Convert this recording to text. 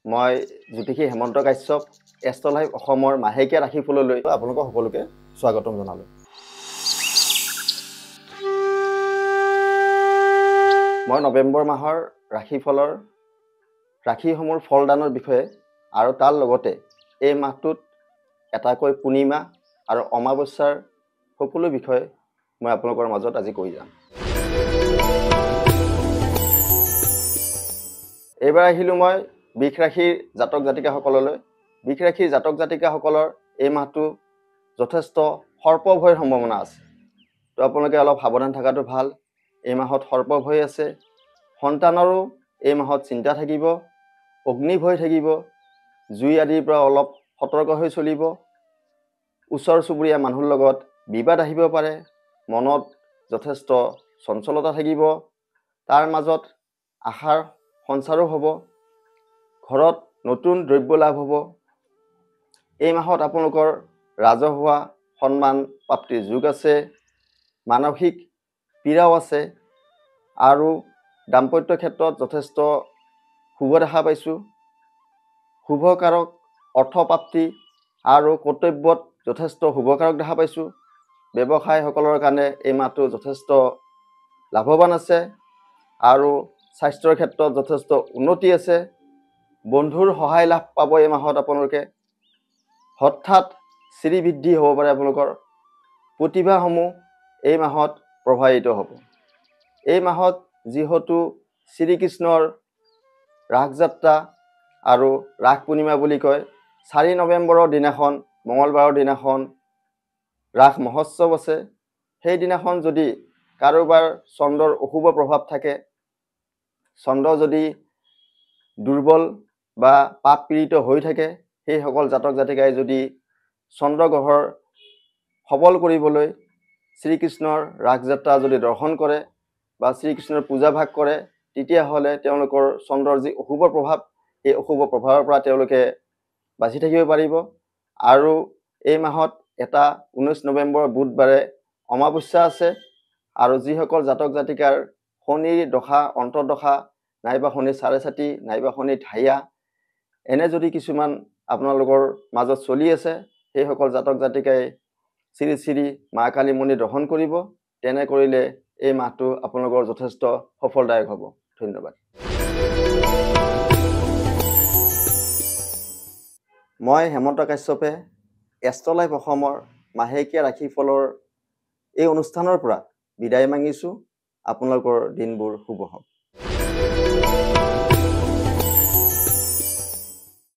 মই জ্যোতিষী Hemanta Kashyap astro live অসমৰ মাহেকীয়া ৰাশিফললৈ আপোনালোকক সকলোকে স্বাগতম জনালোঁ। মই নৱেম্বৰ মাহৰ ৰাশিফলৰ ৰাশিসমূহৰ ফলদানৰ বিষয়ে আৰু তাৰ লগতে এই মাহটোত এটাকৈ পূৰ্ণিমা আৰু অমাৱস্যাৰ সকলো বিষয়ে মই আপোনালোকৰ মাজত আজি কৈ যাম। এইবাৰ আহিলোঁ মই বৃষ ৰাশিৰ জাতক জাতিকাসকললৈ। বৃষ ৰাশিৰ জাতক জাতিকাসকলৰ এই মাহটো যথেষ্ট সৰ্প ভয়ৰ সম্ভাৱনা আছে। তো আপোনালোকে অলপ সাৱধান থকাটো ভাল। এই মাহত সৰ্প ভয় আছে। সন্তানৰো এই মাহত চিন্তা থাকিব, অগ্নি ভয় থাকিব, জুই আদিৰ পৰা অলপ সতৰ্ক হৈ চলিব। ওচৰ চুবুৰীয়া মানুহৰ লগত বিবাদ আহিব পাৰে। মনত যথেষ্ট চঞ্চলতা থাকিব। তাৰ মাজত আশাৰ সঞ্চাৰো হ'ব। ঘৰত নতুন দ্ৰব্য লাভ হ'ব। এই মাহত আপোনালোকৰ ৰাজহুৱা সন্মান প্ৰাপ্তিৰ যোগ আছে। মানসিক পীড়াও আছে আৰু দাম্পত্য ক্ষেত্ৰত যথেষ্ট শুভ দেখা পাইছোঁ। শুভকাৰক অৰ্থপ্ৰাপ্তি আৰু কৰ্তব্যত যথেষ্ট শুভকাৰক দেখা পাইছোঁ। ব্যৱসায়ীসকলৰ কাৰণে এই মাহটো যথেষ্ট লাভৱান আছে আৰু স্বাস্থ্যৰ ক্ষেত্ৰত যথেষ্ট উন্নতি আছে। বন্ধুৰ সহায় লাভ পাব এই মাহত আপোনালোকে। হঠাৎ শ্ৰীবৃদ্ধি হ'ব পাৰে আপোনালোকৰ। প্ৰতিভাসমূহ এই মাহত প্ৰভাৱিত হ'ব। এই মাহত যিহেতু শ্ৰীকৃষ্ণৰ ৰাসযাত্ৰা আৰু ৰাস পূৰ্ণিমা বুলি কয়, 4 নৱেম্বৰৰ দিনাখন মঙলবাৰৰ দিনাখন ৰাস মহোৎসৱ আছে। সেইদিনাখন যদি কাৰোবাৰ চন্দ্ৰৰ অশুভ প্ৰভাৱ থাকে, চন্দ্ৰ যদি দুৰ্বল বা পাপ পীড়িত হৈ থাকে, সেইসকল জাতক জাতিকাই যদি চন্দ্ৰগ্ৰহৰ সবল কৰিবলৈ শ্ৰীকৃষ্ণৰ ৰাসযাত্ৰা যদি দৰ্শন কৰে বা শ্ৰীকৃষ্ণৰ পূজাভাগ কৰে, তেতিয়াহ'লে তেওঁলোকৰ চন্দ্ৰৰ যি অশুভ প্ৰভাৱ, এই অশুভ প্ৰভাৱৰ পৰা তেওঁলোকে বাচি থাকিব পাৰিব। আৰু এই মাহত এটা 19 নৱেম্বৰ বুধবাৰে অমাৱস্যা আছে। আৰু যিসকল জাতক জাতিকাৰ শনিৰ দশা, অন্তৰ্দশা, নাইবা শনিৰ চাৰে চাতি, নাইবা শনিৰ ঢাইয়া এনে যদি কিছুমান আপোনালোকৰ মাজত চলি আছে, সেইসকল জাতক জাতিকাই শ্ৰী শ্ৰী মা কালী মন্দিৰ দৰ্শন কৰিব। তেনে কৰিলে এই মাহটো আপোনালোকৰ যথেষ্ট সফলদায়ক হ'ব। ধন্যবাদ। মই হেমন্ত কাশ্যপে এষ্ট্ৰ লাইভ অসমৰ মাহেকীয়া ৰাশিফলৰ এই অনুষ্ঠানৰ পৰা বিদায় মাগিছোঁ। আপোনালোকৰ দিনবোৰ শুভ হওক।